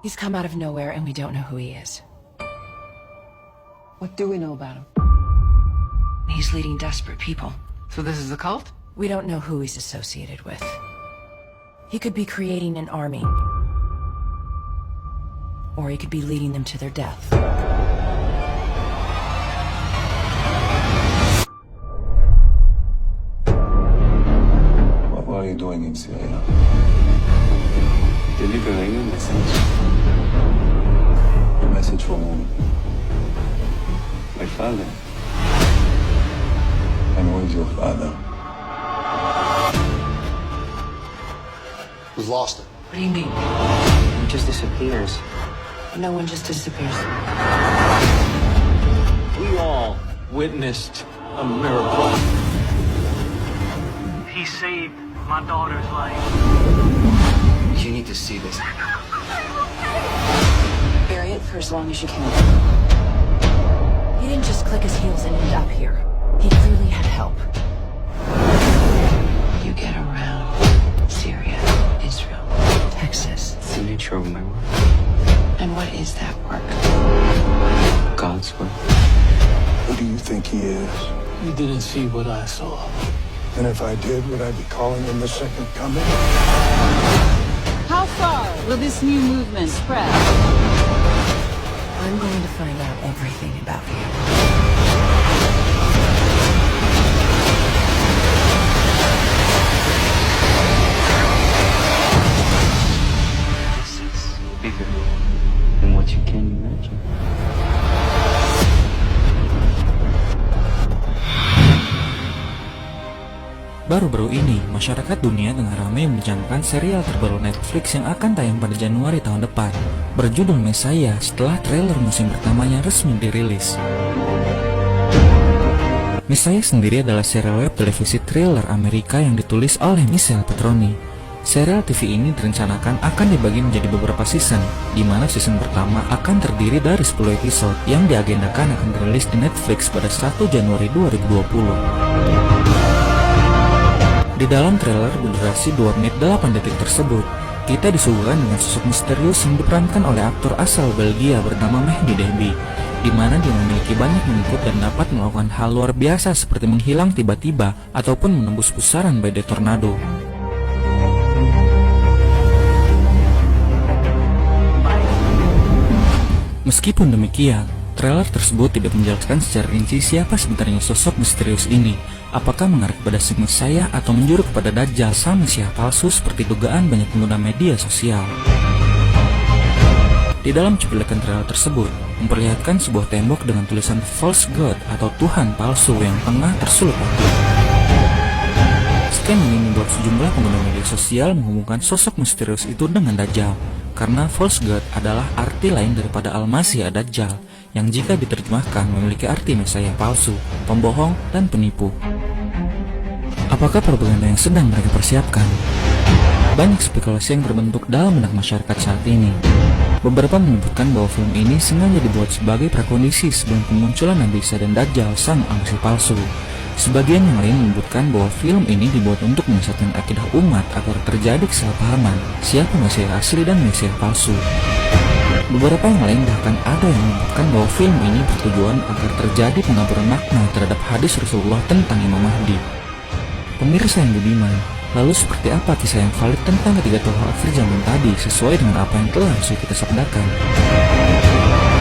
He's come out of nowhere and we don't know who he is. What do we know about him? He's leading desperate people. So this is a cult? We don't know who he's associated with. He could be creating an army. Or he could be leading them to their death. What are you doing in Syria? Delivering a message. A message from whom? My father. And who is your father? We've lost it. What do you mean? He just disappears. No one just disappears. We all witnessed a miracle. He saved my daughter's life. You need to see this. Bury it for as long as you can. He didn't just click his heels and end up here. He clearly had help. You get around Syria, Israel, Texas. It's the nature of my work. And what is that work? God's work. Who do you think he is? You didn't see what I saw. And if I did, would I be calling him the second coming? How far will this new movement spread? I'm going to find out everything about you. This is bigger than what you can imagine. Baru-baru ini, masyarakat dunia tengah ramai membicarakan serial terbaru Netflix yang akan tayang pada Januari tahun depan, berjudul Messiah, setelah trailer musim pertamanya resmi dirilis. Messiah sendiri adalah serial web televisi thriller Amerika yang ditulis oleh Michelle Petroni. Serial TV ini direncanakan akan dibagi menjadi beberapa season, di mana season pertama akan terdiri dari 10 episode yang diagendakan akan dirilis di Netflix pada 1 Januari 2020. Di dalam trailer berdurasi 2 menit 8 detik tersebut, kita disuguhkan dengan sosok misterius yang diperankan oleh aktor asal Belgia bernama Mehdi Dehbi, di mana dia memiliki banyak pengikut dan dapat melakukan hal luar biasa seperti menghilang tiba-tiba ataupun menembus pusaran badai tornado. Meskipun demikian, trailer tersebut tidak menjelaskan secara rinci siapa sebenarnya sosok misterius ini. Apakah mengarah kepada si Messiah atau menjuru kepada Dajjal sang Mesias palsu seperti dugaan banyak pengguna media sosial. Di dalam cuplikan trailer tersebut, memperlihatkan sebuah tembok dengan tulisan False God atau Tuhan palsu yang tengah tersulut api. Scan ini membuat sejumlah pengguna media sosial menghubungkan sosok misterius itu dengan Dajjal, karena False God adalah arti lain daripada Al-Masih Ad-Dajjal, yang jika diterjemahkan memiliki arti Mesias palsu, pembohong, dan penipu. Apakah propaganda yang sedang mereka persiapkan? Banyak spekulasi yang terbentuk dalam benak masyarakat saat ini. Beberapa menyebutkan bahwa film ini sengaja dibuat sebagai prakondisi sebelum kemunculan Nabi Isa dan Dajjal sang Al-Masih palsu. Sebagian yang lain menyebutkan bahwa film ini dibuat untuk menyesatkan akidah umat agar terjadi kesalahpahaman siapa Mesias asli dan Mesias palsu. Beberapa yang lain bahkan ada yang menyebutkan bahwa film ini bertujuan agar terjadi pengaburan makna terhadap hadis Rasulullah tentang Imam Mahdi. Pemirsa yang budiman, lalu seperti apa kisah yang valid tentang ketiga tokoh akhir zaman tadi sesuai dengan apa yang telah sudah kita sabdakan?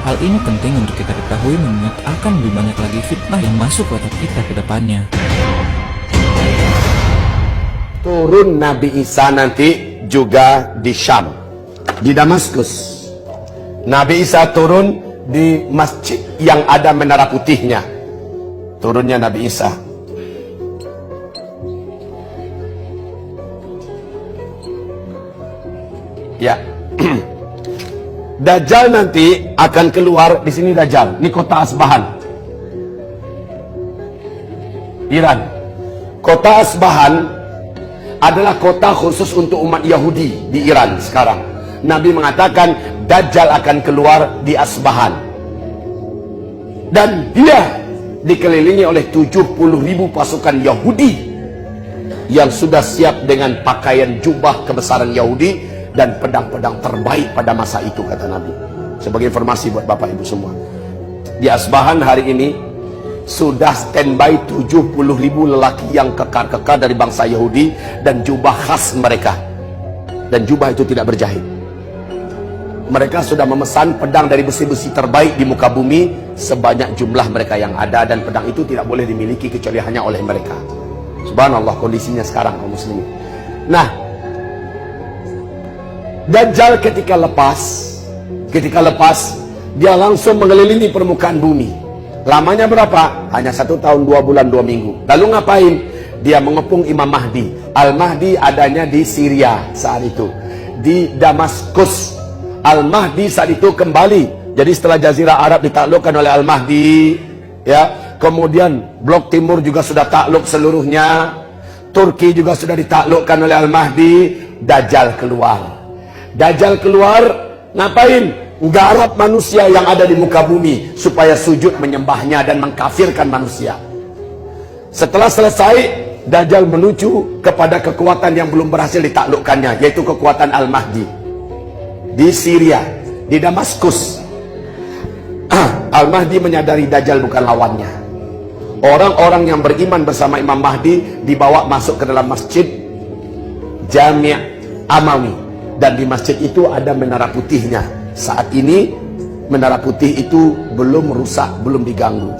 Hal ini penting untuk kita ketahui mengingat akan lebih banyak lagi fitnah yang masuk ke otak kita ke depannya. Turun Nabi Isa nanti juga di Syam, di Damaskus. Nabi Isa turun di masjid yang ada menara putihnya. Turunnya Nabi Isa. Ya. Dajjal nanti akan keluar di sini. Dajjal, ini kota Asbahan, Iran. Kota Asbahan adalah kota khusus untuk umat Yahudi di Iran sekarang. Nabi mengatakan Dajjal akan keluar di Asbahan, dan dia dikelilingi oleh 70.000 pasukan Yahudi yang sudah siap dengan pakaian jubah kebesaran Yahudi dan pedang-pedang terbaik pada masa itu, kata Nabi. Sebagai informasi buat Bapak Ibu semua, di Asbahan hari ini sudah standby 70.000 lelaki yang kekar-kekar dari bangsa Yahudi dan jubah khas mereka, dan jubah itu tidak berjahit. Mereka sudah memesan pedang dari besi-besi terbaik di muka bumi sebanyak jumlah mereka yang ada, dan pedang itu tidak boleh dimiliki kecuali hanya oleh mereka. Subhanallah kondisinya sekarang kaum muslimin. Nah, Dajjal ketika lepas dia langsung mengelilingi permukaan bumi. Lamanya berapa? Hanya 1 tahun 2 bulan 2 minggu. Lalu ngapain? Dia mengepung Imam Mahdi. Al-Mahdi adanya di Syria saat itu, di Damaskus. Al-Mahdi saat itu kembali. Jadi setelah Jazirah Arab ditaklukkan oleh Al-Mahdi, ya, kemudian blok timur juga sudah takluk seluruhnya, Turki juga sudah ditaklukkan oleh Al-Mahdi. Dajjal keluar. Dajjal keluar ngapain? Garap manusia yang ada di muka bumi supaya sujud menyembahnya dan mengkafirkan manusia. Setelah selesai, Dajjal menuju kepada kekuatan yang belum berhasil ditaklukkannya, yaitu kekuatan Al-Mahdi di Syria, di Damaskus. Al-Mahdi menyadari Dajjal bukan lawannya. Orang-orang yang beriman bersama Imam Mahdi dibawa masuk ke dalam masjid Jami' Amawi, dan di masjid itu ada menara putihnya. Saat ini menara putih itu belum rusak, belum diganggu.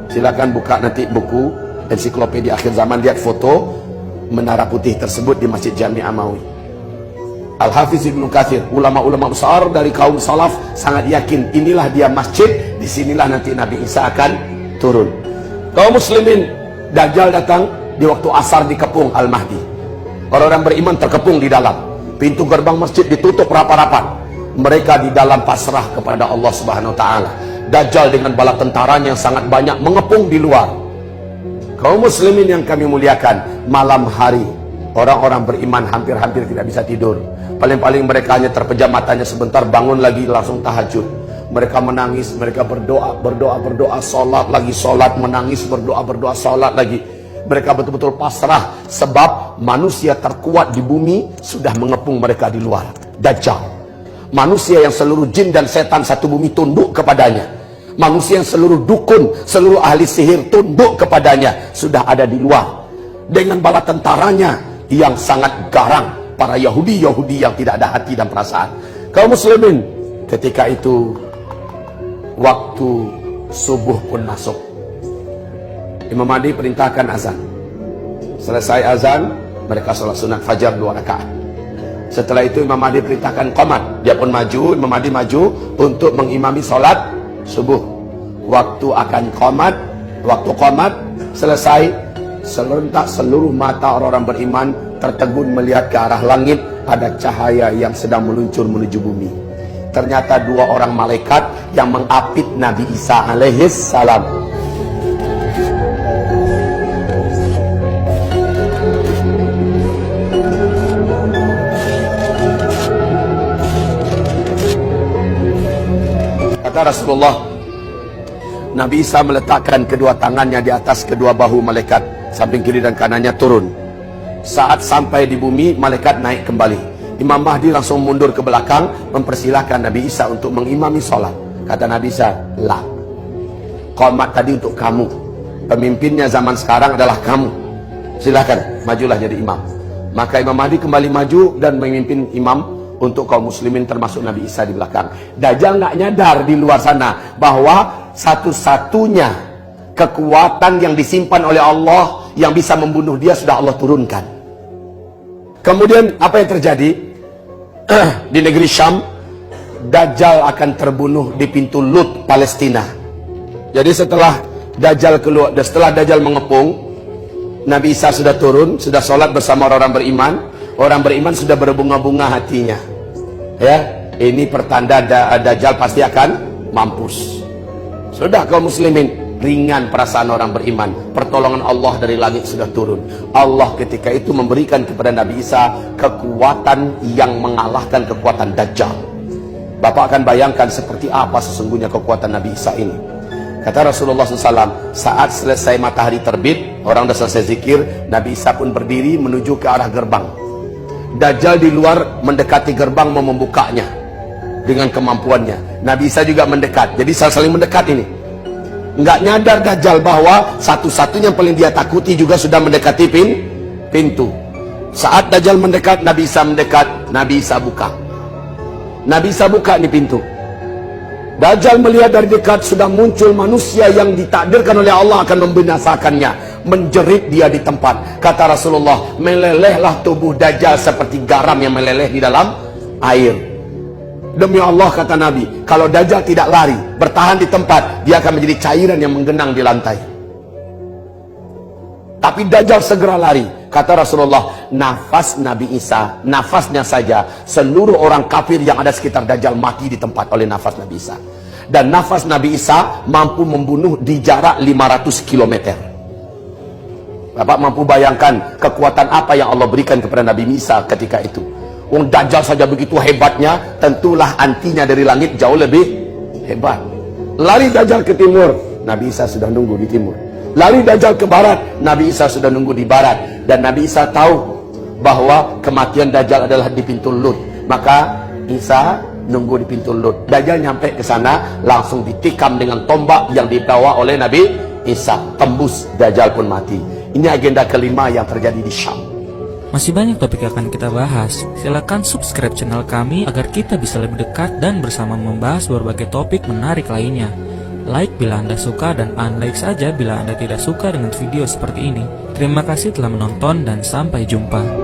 Silakan buka nanti buku ensiklopedia akhir zaman, lihat foto menara putih tersebut di Masjid Jami' Amawi. Al-Hafiz Ibnu Katsir, ulama-ulama besar dari kaum salaf, sangat yakin inilah dia masjid, disinilah nanti Nabi Isa akan turun. Kaum muslimin, Dajjal datang di waktu asar, dikepung Al-Mahdi. Orang-orang beriman terkepung di dalam. Pintu gerbang masjid ditutup rapat-rapat. Mereka di dalam pasrah kepada Allah Subhanahu wa taala. Dajjal dengan bala tentaranya yang sangat banyak mengepung di luar. Kaum muslimin yang kami muliakan, malam hari orang-orang beriman hampir-hampir tidak bisa tidur. Paling-paling mereka hanya terpejam matanya sebentar, bangun lagi langsung tahajud. Mereka menangis, mereka berdoa, salat lagi, salat, menangis, berdoa, salat lagi. Mereka betul-betul pasrah, sebab manusia terkuat di bumi sudah mengepung mereka di luar. Dajjal, manusia yang seluruh jin dan setan satu bumi tunduk kepadanya, manusia yang seluruh dukun, seluruh ahli sihir tunduk kepadanya, sudah ada di luar dengan bala tentaranya yang sangat garang, para Yahudi yang tidak ada hati dan perasaan. Kaum muslimin, ketika itu waktu subuh pun masuk. Imam Mahdi perintahkan azan. Selesai azan, mereka sholat sunat fajar 2 rakaat. Setelah itu Imam Mahdi perintahkan qomat. Dia pun maju, Imam Mahdi maju untuk mengimami sholat subuh. Waktu akan qomat, waktu qomat selesai, serentak seluruh mata orang-orang beriman tertegun melihat ke arah langit. Ada cahaya yang sedang meluncur menuju bumi. Ternyata 2 orang malaikat yang mengapit Nabi Isa alaihis salam. Kata Rasulullah, Nabi Isa meletakkan kedua tangannya di atas kedua bahu malaikat, samping kiri dan kanannya turun. Saat sampai di bumi, malaikat naik kembali. Imam Mahdi langsung mundur ke belakang, mempersilahkan Nabi Isa untuk mengimami sholat. Kata Nabi Isa, lah, qomat tadi untuk kamu, pemimpinnya zaman sekarang adalah kamu, silahkan majulah jadi imam. Maka Imam Mahdi kembali maju dan memimpin imam untuk kaum muslimin, termasuk Nabi Isa di belakang. Dajjal nggak nyadar di luar sana bahwa satu-satunya kekuatan yang disimpan oleh Allah yang bisa membunuh dia sudah Allah turunkan. Kemudian apa yang terjadi? Di negeri Syam, Dajjal akan terbunuh di pintu Lut, Palestina. Jadi setelah Dajjal keluar, setelah Dajjal mengepung, Nabi Isa sudah turun, sudah sholat bersama orang beriman. Orang beriman sudah berbunga-bunga hatinya. Ya, ini pertanda Dajjal pasti akan mampus. Sudah kaum muslimin, ringan perasaan orang beriman. Pertolongan Allah dari langit sudah turun. Allah ketika itu memberikan kepada Nabi Isa kekuatan yang mengalahkan kekuatan Dajjal. Bapak akan bayangkan seperti apa sesungguhnya kekuatan Nabi Isa ini. Kata Rasulullah SAW, saat selesai matahari terbit, orang sudah selesai zikir, Nabi Isa pun berdiri menuju ke arah gerbang. Dajjal di luar mendekati gerbang mau membukanya dengan kemampuannya. Nabi Isa juga mendekat. Jadi saling mendekat ini. Nggak nyadar Dajjal bahwa satu-satunya yang paling dia takuti juga sudah mendekati pintu. Saat Dajjal mendekat, Nabi Isa mendekat, Nabi Isa buka. Nabi Isa buka nih pintu. Dajjal melihat dari dekat sudah muncul manusia yang ditakdirkan oleh Allah akan membinasakannya. Menjerit dia di tempat. Kata Rasulullah, melelehlah tubuh Dajjal seperti garam yang meleleh di dalam air. Demi Allah, kata Nabi, kalau Dajjal tidak lari, bertahan di tempat, dia akan menjadi cairan yang menggenang di lantai. Tapi Dajjal segera lari. Kata Rasulullah, nafas Nabi Isa, nafasnya saja, seluruh orang kafir yang ada sekitar Dajjal mati di tempat oleh nafas Nabi Isa. Dan nafas Nabi Isa mampu membunuh di jarak 500 km. Bapak mampu bayangkan kekuatan apa yang Allah berikan kepada Nabi Isa ketika itu. Dajjal saja begitu hebatnya, tentulah antinya dari langit jauh lebih hebat. Lari Dajjal ke timur, Nabi Isa sudah nunggu di timur. Lari Dajjal ke barat, Nabi Isa sudah nunggu di barat. Dan Nabi Isa tahu bahwa kematian Dajjal adalah di pintu Lut. Maka Isa nunggu di pintu Lut. Dajjal nyampe ke sana, langsung ditikam dengan tombak yang dibawa oleh Nabi Isa. Tembus, Dajjal pun mati. Ini agenda kelima yang terjadi di Syam. Masih banyak topik yang akan kita bahas. Silakan subscribe channel kami agar kita bisa lebih dekat dan bersama membahas berbagai topik menarik lainnya. Like bila Anda suka dan unlike saja bila Anda tidak suka dengan video seperti ini. Terima kasih telah menonton dan sampai jumpa.